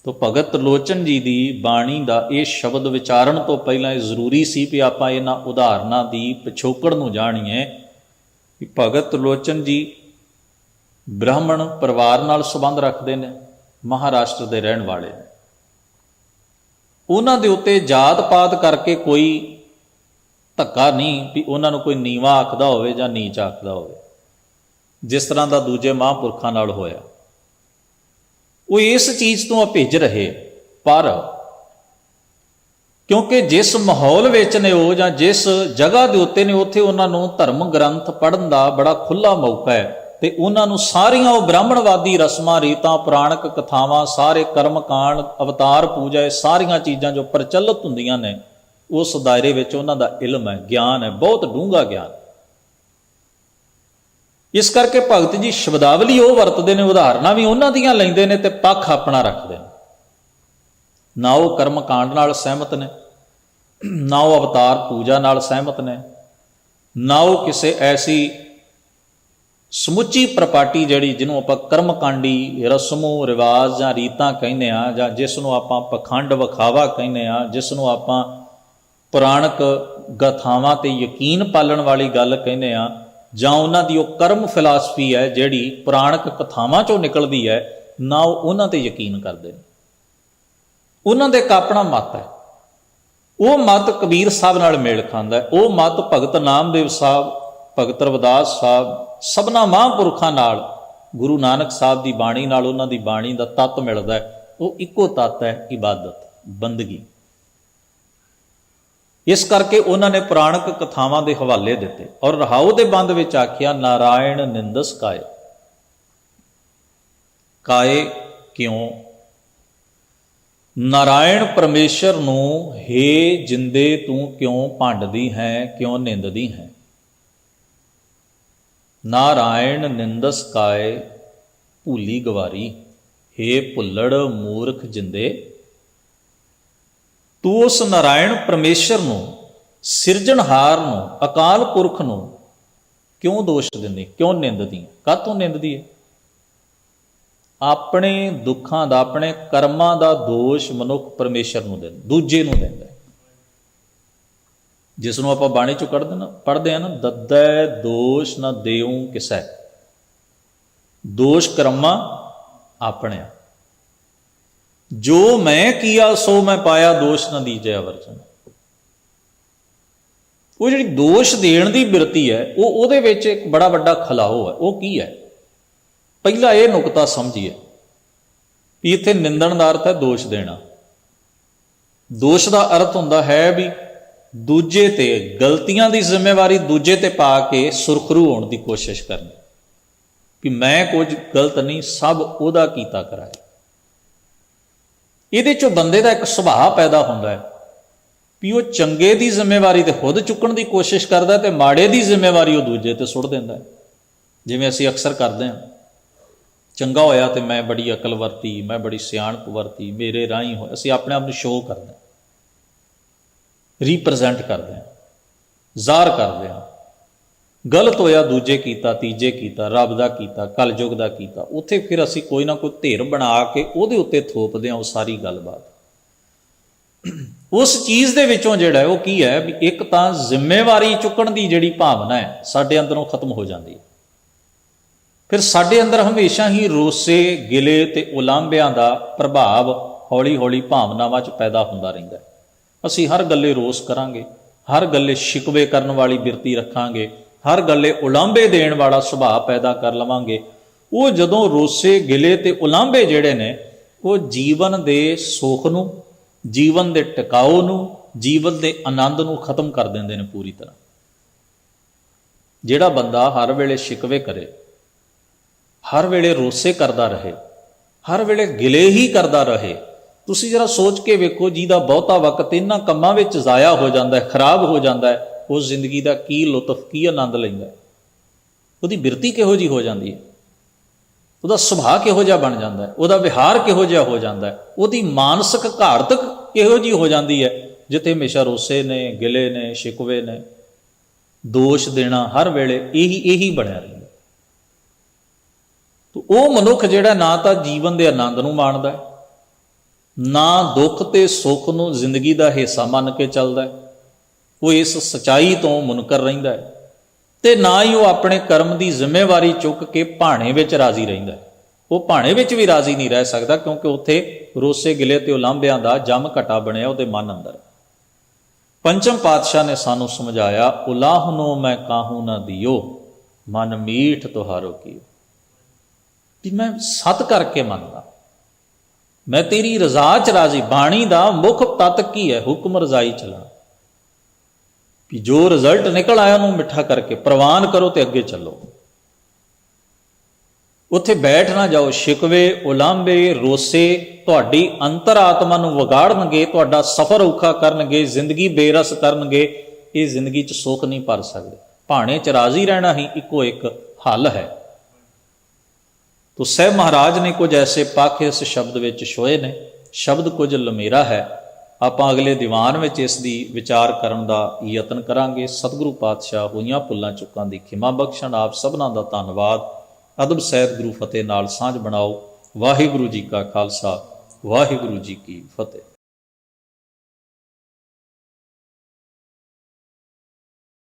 ਤੋ ਭਗਤ ਤ੍ਰਿਲੋਚਨ ਜੀ ਦੀ ਬਾਣੀ ਦਾ ਇਹ ਸ਼ਬਦ ਵਿਚਾਰਨ ਤੋਂ ਪਹਿਲਾਂ ਇਹ ਜ਼ਰੂਰੀ ਸੀ ਵੀ ਆਪਾਂ ਇਹਨਾਂ ਉਦਾਹਰਨਾਂ ਦੀ ਪਿਛੋਕੜ ਨੂੰ ਜਾਣੀਏ ਕਿ ਭਗਤ ਤ੍ਰਿਲੋਚਨ ਜੀ ਬ੍ਰਾਹਮਣ ਪਰਿਵਾਰ ਨਾਲ ਸੰਬੰਧ ਰੱਖਦੇ ਨੇ, ਮਹਾਰਾਸ਼ਟਰ ਦੇ ਰਹਿਣ ਵਾਲੇ ਨੇ। ਉਹਨਾਂ ਦੇ ਉੱਤੇ ਜਾਤ ਪਾਤ ਕਰਕੇ ਕੋਈ ਧੱਕਾ ਨਹੀਂ ਵੀ ਉਹਨਾਂ ਨੂੰ ਕੋਈ ਨੀਵਾਂ ਆਖਦਾ ਹੋਵੇ ਜਾਂ ਨੀਚ ਆਖਦਾ ਹੋਵੇ, ਜਿਸ ਤਰ੍ਹਾਂ ਦਾ ਦੂਜੇ ਮਹਾਂਪੁਰਖਾਂ ਨਾਲ ਹੋਇਆ। ਉਹ ਇਸ ਚੀਜ਼ ਤੋਂ ਅਭਿੱਜ ਰਹੇ, ਪਰ ਕਿਉਂਕਿ ਜਿਸ ਮਾਹੌਲ ਵਿੱਚ ਨੇ ਉਹ ਜਾਂ ਜਿਸ ਜਗ੍ਹਾ ਦੇ ਉੱਤੇ ਨੇ, ਉੱਥੇ ਉਹਨਾਂ ਨੂੰ ਧਰਮ ਗ੍ਰੰਥ ਪੜ੍ਹਨ ਦਾ ਬੜਾ ਖੁੱਲ੍ਹਾ ਮੌਕਾ ਹੈ, ਤੇ ਉਹਨਾਂ ਨੂੰ ਸਾਰੀਆਂ ਉਹ ਬ੍ਰਾਹਮਣਵਾਦੀ ਰਸਮਾਂ ਰੀਤਾਂ, ਪੁਰਾਣਕ ਕਥਾਵਾਂ, ਸਾਰੇ ਕਰਮ ਕਾਂਡ, ਅਵਤਾਰ ਪੂਜਾ, ਇਹ ਸਾਰੀਆਂ ਚੀਜ਼ਾਂ ਜੋ ਪ੍ਰਚਲਿਤ ਹੁੰਦੀਆਂ ਨੇ, ਉਸ ਦਾਇਰੇ ਵਿੱਚ ਉਹਨਾਂ ਦਾ ਇਲਮ ਹੈ, ਗਿਆਨ ਹੈ, ਬਹੁਤ ਡੂੰਘਾ ਗਿਆਨ। ਇਸ ਕਰਕੇ ਭਗਤ ਜੀ ਸ਼ਬਦਾਵਲੀ ਉਹ ਵਰਤਦੇ ਨੇ, ਉਦਾਹਰਨਾਂ ਵੀ ਉਹਨਾਂ ਦੀਆਂ ਲੈਂਦੇ ਨੇ ਤੇ ਪੱਖ ਆਪਣਾ ਰੱਖਦੇ ਨੇ। ਨਾ ਉਹ ਕਰਮ ਕਾਂਡ ਨਾਲ ਸਹਿਮਤ ਨੇ, ਨਾ ਉਹ ਅਵਤਾਰ ਪੂਜਾ ਨਾਲ ਸਹਿਮਤ ਨੇ, ਨਾ ਉਹ ਕਿਸੇ ਐਸੀ ਸਮੁੱਚੀ ਪ੍ਰਪਾਟੀ ਜਿਹੜੀ ਜਿਹਨੂੰ ਆਪਾਂ ਕਰਮਕਾਂਡੀ ਰਸਮੋ ਰਿਵਾਜ ਜਾਂ ਰੀਤਾਂ ਕਹਿੰਦੇ ਆ, ਜਾਂ ਜਿਸ ਨੂੰ ਆਪਾਂ ਪਖੰਡ ਵਿਖਾਵਾ ਕਹਿੰਦੇ ਆ, ਜਿਸ ਨੂੰ ਆਪਾਂ ਪੁਰਾਣਕ ਗਾਥਾਵਾਂ ਤੇ ਯਕੀਨ ਪਾਲਣ ਵਾਲੀ ਗੱਲ ਕਹਿੰਦੇ ਆ, ਜਾਂ ਉਹਨਾਂ ਦੀ ਉਹ ਕਰਮ ਫਿਲਾਸਫੀ ਹੈ ਜਿਹੜੀ ਪੁਰਾਣਕ ਕਥਾਵਾਂ ਚੋਂ ਨਿਕਲਦੀ ਹੈ, ਨਾ ਉਹ ਉਹਨਾਂ ਤੇ ਯਕੀਨ ਕਰਦੇ ਨੇ। ਉਹਨਾਂ ਦਾ ਇੱਕ ਆਪਣਾ ਮਤ ਹੈ, ਉਹ ਮਤ ਕਬੀਰ ਸਾਹਿਬ ਨਾਲ ਮੇਲ ਖਾਂਦਾ ਹੈ, ਉਹ ਮਤ ਭਗਤ ਨਾਮਦੇਵ ਸਾਹਿਬ, ਭਗਤ ਰਵਿਦਾਸ ਸਾਹਿਬ, ਸਭਨਾ ਮਹਾਂਪੁਰਖਾਂ ਨਾਲ, ਗੁਰੂ ਨਾਨਕ ਸਾਹਿਬ ਦੀ ਬਾਣੀ ਨਾਲ ਉਹਨਾਂ ਦੀ ਬਾਣੀ ਦਾ ਤੱਤ ਮਿਲਦਾ ਹੈ। ਉਹ ਇੱਕੋ ਤੱਤ ਹੈ, ਇਬਾਦਤ, ਬੰਦਗੀ। ਇਸ ਕਰਕੇ ਉਹਨਾਂ ਨੇ ਪੁਰਾਣਕ ਕਥਾਵਾਂ ਦੇ ਹਵਾਲੇ ਦਿੱਤੇ ਔਰ ਰਹਾਉ ਦੇ ਬੰਦ ਵਿੱਚ ਆਖਿਆ, ਨਾਰਾਇਣ ਨਿੰਦਸ ਕਾਏ। ਕਾਏ ਕਿਉਂ? ਨਾਰਾਇਣ ਪਰਮੇਸ਼ਰ ਨੂੰ, ਹੇ ਜਿੰਦੇ ਤੂੰ ਕਿਉਂ ਭੰਡਦੀ ਹੈ, ਕਿਉਂ ਨਿੰਦਦੀ ਹੈ? ਨਾਰਾਇਣ ਨਿੰਦਸ ਕਾਏ ਭੂਲੀ ਗਵਾਰੀ, ਹੇ ਭੁੱਲੜ ਮੂਰਖ ਜਿੰਦੇ। ਤੂੰ ਉਸ ਨਾਰਾਇਣ ਪਰਮੇਸ਼ਰ ਨੂੰ, ਸਿਰਜਣਹਾਰ ਨੂੰ, ਅਕਾਲ ਪੁਰਖ ਨੂੰ ਕਿਉਂ ਦੋਸ਼ ਦਿੰਦੀ, ਕਿਉਂ ਨਿੰਦਦੀ? ਕਾਹਤੋਂ ਨਿੰਦਦੀ ਹੈ? ਆਪਣੇ ਦੁੱਖਾਂ ਦਾ, ਆਪਣੇ ਕਰਮਾਂ ਦਾ ਦੋਸ਼ ਮਨੁੱਖ ਪਰਮੇਸ਼ਰ ਨੂੰ ਦਿੰਦਾ, ਦੂਜੇ ਨੂੰ ਦਿੰਦਾ। ਜਿਸ ਨੂੰ ਆਪਾਂ ਬਾਣੀ ਚੋਂ ਪੜ੍ਹਦੇ ਆ ਨਾ, ਦੱਦੈ ਦੋਸ਼ ਨਾ ਦੇਉ ਕਿਸੈ, ਦੋਸ਼ ਕਰਮਾਂ ਆਪਣਿਆ, ਜੋ ਮੈਂ ਕੀਆ ਸੋ ਮੈਂ ਪਾਇਆ, ਦੋਸ਼ ਨਾ ਦੀਜੈ ਵਰਜਨ। ਉਹ ਜਿਹੜੀ ਦੋਸ਼ ਦੇਣ ਦੀ ਬਿਰਤੀ ਹੈ, ਉਹਦੇ ਵਿੱਚ ਇੱਕ ਬੜਾ ਵੱਡਾ ਖਲਾਓ ਹੈ। ਉਹ ਕੀ ਹੈ? ਪਹਿਲਾਂ ਇਹ ਨੁਕਤਾ ਸਮਝੀਏ ਵੀ ਇੱਥੇ ਨਿੰਦਣ ਦਾ ਅਰਥ ਹੈ ਦੋਸ਼ ਦੇਣਾ। ਦੋਸ਼ ਦਾ ਅਰਥ ਹੁੰਦਾ ਹੈ ਵੀ ਦੂਜੇ ਤੇ ਗਲਤੀਆਂ ਦੀ ਜ਼ਿੰਮੇਵਾਰੀ ਦੂਜੇ ਤੇ ਪਾ ਕੇ ਸੁਰਖਰੂ ਹੋਣ ਦੀ ਕੋਸ਼ਿਸ਼ ਕਰਨੀ, ਕਿ ਮੈਂ ਕੁਝ ਗਲਤ ਨਹੀਂ, ਸਭ ਉਹਦਾ ਕੀਤਾ ਕਰਾਇਆ। ਇਹਦੇ ਚੋਂ ਬੰਦੇ ਦਾ ਇੱਕ ਸੁਭਾਅ ਪੈਦਾ ਹੁੰਦਾ ਹੈ ਵੀ ਉਹ ਚੰਗੇ ਦੀ ਜ਼ਿੰਮੇਵਾਰੀ ਤੇ ਖੁਦ ਚੁੱਕਣ ਦੀ ਕੋਸ਼ਿਸ਼ ਕਰਦਾ ਤੇ ਮਾੜੇ ਦੀ ਜ਼ਿੰਮੇਵਾਰੀ ਉਹ ਦੂਜੇ ਤੇ ਸੁੱਟ ਦਿੰਦਾ। ਜਿਵੇਂ ਅਸੀਂ ਅਕਸਰ ਕਰਦੇ ਹਾਂ, ਚੰਗਾ ਹੋਇਆ ਤੇ ਮੈਂ ਬੜੀ ਅਕਲ ਵਰਤੀ, ਮੈਂ ਬੜੀ ਸਿਆਣਪ ਵਰਤੀ, ਮੇਰੇ ਰਾਹੀਂ ਹੋਇਆ। ਅਸੀਂ ਆਪਣੇ ਆਪ ਨੂੰ ਸ਼ੋਅ ਕਰਦੇ ਹਾਂ, ਰੀਪ੍ਰਜੈਂਟ ਕਰਦੇ ਹਾਂ, ਜ਼ਾਹਰ ਕਰਦੇ ਹਾਂ। ਗਲਤ ਹੋਇਆ ਦੂਜੇ ਕੀਤਾ, ਤੀਜੇ ਕੀਤਾ, ਰੱਬ ਦਾ ਕੀਤਾ, ਕਲਯੁਗ ਦਾ ਕੀਤਾ। ਉੱਥੇ ਫਿਰ ਅਸੀਂ ਕੋਈ ਨਾ ਕੋਈ ਧਿਰ ਬਣਾ ਕੇ ਉਹਦੇ ਉੱਤੇ ਥੋਪਦੇ ਹਾਂ ਉਹ ਸਾਰੀ ਗੱਲਬਾਤ। ਉਸ ਚੀਜ਼ ਦੇ ਵਿੱਚੋਂ ਜਿਹੜਾ ਉਹ ਕੀ ਹੈ ਵੀ ਇੱਕ ਤਾਂ ਜ਼ਿੰਮੇਵਾਰੀ ਚੁੱਕਣ ਦੀ ਜਿਹੜੀ ਭਾਵਨਾ ਹੈ ਸਾਡੇ ਅੰਦਰੋਂ ਖਤਮ ਹੋ ਜਾਂਦੀ ਹੈ। ਫਿਰ ਸਾਡੇ ਅੰਦਰ ਹਮੇਸ਼ਾ ਹੀ ਰੋਸੇ, ਗਿਲੇ ਤੇ ਉਲਾਂਭਿਆਂ ਦਾ ਪ੍ਰਭਾਵ ਹੌਲੀ ਹੌਲੀ ਭਾਵਨਾਵਾਂ 'ਚ ਪੈਦਾ ਹੁੰਦਾ ਰਹਿੰਦਾ। ਅਸੀਂ ਹਰ ਗੱਲੇ ਰੋਸ ਕਰਾਂਗੇ, ਹਰ ਗੱਲੇ ਸ਼ਿਕਵੇ ਕਰਨ ਵਾਲੀ ਬਿਰਤੀ ਰੱਖਾਂਗੇ, ਹਰ ਗੱਲੇ ਉਲਾਂਭੇ ਦੇਣ ਵਾਲਾ ਸੁਭਾਅ ਪੈਦਾ ਕਰ ਲਵਾਂਗੇ। ਉਹ ਜਦੋਂ ਰੋਸੇ, ਗਿਲੇ ਤੇ ਉਲਾਂਭੇ ਜਿਹੜੇ ਨੇ ਉਹ ਜੀਵਨ ਦੇ ਸੁੱਖ ਨੂੰ, ਜੀਵਨ ਦੇ ਟਿਕਾਓ ਨੂੰ, ਜੀਵਨ ਦੇ ਆਨੰਦ ਨੂੰ ਖਤਮ ਕਰ ਦਿੰਦੇ ਨੇ ਪੂਰੀ ਤਰ੍ਹਾਂ। ਜਿਹੜਾ ਬੰਦਾ ਹਰ ਵੇਲੇ ਸ਼ਿਕਵੇ ਕਰੇ, ਹਰ ਵੇਲੇ ਰੋਸੇ ਕਰਦਾ ਰਹੇ, ਹਰ ਵੇਲੇ ਗਿਲੇ ਹੀ ਕਰਦਾ ਰਹੇ, ਤੁਸੀਂ ਜਰਾ ਸੋਚ ਕੇ ਵੇਖੋ, ਜਿਹਦਾ ਬਹੁਤਾ ਵਕਤ ਇਹਨਾਂ ਕੰਮਾਂ ਵਿੱਚ ਜ਼ਾਇਆ ਹੋ ਜਾਂਦਾ ਹੈ, ਖਰਾਬ ਹੋ ਜਾਂਦਾ ਹੈ, ਉਸ ਜ਼ਿੰਦਗੀ ਦਾ ਕੀ ਲੁਤਫ, ਕੀ ਆਨੰਦ ਲੈਂਦਾ? ਉਹਦੀ ਬਿਰਤੀ ਕਿਹੋ ਜਿਹੀ ਹੋ ਜਾਂਦੀ ਹੈ, ਉਹਦਾ ਸੁਭਾਅ ਕਿਹੋ ਜਿਹਾ ਬਣ ਜਾਂਦਾ ਹੈ, ਉਹਦਾ ਵਿਹਾਰ ਕਿਹੋ ਜਿਹਾ ਹੋ ਜਾਂਦਾ ਹੈ, ਉਹਦੀ ਮਾਨਸਿਕ ਘਾੜਤ ਕਿਹੋ ਜਿਹੀ ਹੋ ਜਾਂਦੀ ਹੈ, ਜਿੱਥੇ ਹਮੇਸ਼ਾ ਰੋਸੇ ਨੇ, ਗਿਲੇ ਨੇ, ਸ਼ਿਕਵੇ ਨੇ, ਦੋਸ਼ ਦੇਣਾ ਹਰ ਵੇਲੇ ਇਹੀ ਬਣਿਆ ਰਹਿੰਦਾ। ਉਹ ਮਨੁੱਖ ਜਿਹੜਾ ਨਾ ਤਾਂ ਜੀਵਨ ਦੇ ਆਨੰਦ ਨੂੰ ਮਾਣਦਾ ਹੈ, ਨਾ ਦੁੱਖ ਤੇ ਸੁੱਖ ਨੂੰ ਜ਼ਿੰਦਗੀ ਦਾ ਹਿੱਸਾ ਮੰਨ ਕੇ ਚੱਲਦਾ ਹੈ, ਉਹ ਇਸ ਸਚਾਈ ਤੋਂ ਮੁਨਕਰ ਰਹਿੰਦਾ ਹੈ, ਤੇ ਨਾ ਹੀ ਉਹ ਆਪਣੇ ਕਰਮ ਦੀ ਜ਼ਿੰਮੇਵਾਰੀ ਚੁੱਕ ਕੇ ਭਾਣੇ ਵਿੱਚ ਰਾਜ਼ੀ ਰਹਿੰਦਾ ਹੈ। ਉਹ ਭਾਣੇ ਵਿੱਚ ਵੀ ਰਾਜ਼ੀ ਨਹੀਂ ਰਹਿ ਸਕਦਾ, ਕਿਉਂਕਿ ਉੱਥੇ ਰੋਸੇ ਗਿਲੇ ਤੇ ਉਲਾਂਭਿਆਂ ਦਾ ਜੰਮ ਘਟਾ ਬਣਿਆ ਉਹਦੇ ਮਨ ਅੰਦਰ। ਪੰਚਮ ਪਾਤਸ਼ਾਹ ਨੇ ਸਾਨੂੰ ਸਮਝਾਇਆ, ਉਲਾਹਨੋ ਮੈਂ ਕਾਹੂ ਨਾ ਦਿਓ, ਮਨ ਮੀਠ ਤੁਹਾਰੋ ਕੀਓ। ਕਿ ਮੈਂ ਸਤ ਕਰਕੇ ਮੰਨਦਾ, ਮੈਂ ਤੇਰੀ ਰਜ਼ਾ ਚ ਰਾਜ਼ੀ। ਬਾਣੀ ਦਾ ਮੁੱਖ ਤੱਤ ਕੀ ਹੈ? ਹੁਕਮ ਰਜ਼ਾਈ ਚਲਾਣਾ। ਵੀ ਜੋ ਰਿਜ਼ਲਟ ਨਿਕਲ ਆਇਆ ਉਹਨੂੰ ਮਿੱਠਾ ਕਰਕੇ ਪ੍ਰਵਾਨ ਕਰੋ ਤੇ ਅੱਗੇ ਚੱਲੋ। ਉੱਥੇ ਬੈਠ ਨਾ ਜਾਓ। ਸ਼ਿਕਵੇ, ਉਲਾਂਭੇ, ਰੋਸੇ ਤੁਹਾਡੀ ਅੰਤਰ ਆਤਮਾ ਨੂੰ ਵਿਗਾੜਨਗੇ, ਤੁਹਾਡਾ ਸਫ਼ਰ ਔਖਾ ਕਰਨਗੇ, ਜ਼ਿੰਦਗੀ ਬੇਰਸ ਕਰਨਗੇ। ਇਹ ਜ਼ਿੰਦਗੀ 'ਚ ਸੁੱਖ ਨਹੀਂ ਭਰ ਸਕਦੇ। ਭਾਣੇ 'ਚ ਰਾਜ਼ੀ ਰਹਿਣਾ ਹੀ ਇੱਕੋ ਇੱਕ ਹੱਲ ਹੈ। ਤੋ ਸਹਿਬ ਮਹਾਰਾਜ ਨੇ ਕੁਝ ਐਸੇ ਪੱਖ ਇਸ ਸ਼ਬਦ ਵਿੱਚ ਛੋਏ ਨੇ। ਸ਼ਬਦ ਕੁਝ ਲਮੇਰਾ ਹੈ। ਆਪਾਂ ਅਗਲੇ ਦੀਵਾਨ ਵਿੱਚ ਇਸ ਦੀ ਵਿਚਾਰ ਕਰਨ ਦਾ ਯਤਨ ਕਰਾਂਗੇ। ਸਤਿਗੁਰੂ ਪਾਤਸ਼ਾਹ ਹੋਈਆਂ ਭੁੱਲਾਂ ਚੁੱਕਾਂ ਦੀ ਖਿਮਾ ਬਖਸ਼ਣ। ਆਪ ਸਭਨਾਂ ਦਾ ਧੰਨਵਾਦ। ਅਦਬ ਸਹਿਤ ਗੁਰੂ ਫਤਿਹ ਨਾਲ ਸਾਂਝ ਬਣਾਓ। ਵਾਹਿਗੁਰੂ ਜੀ ਕਾ ਖਾਲਸਾ, ਵਾਹਿਗੁਰੂ ਜੀ ਕੀ ਫਤਿਹ।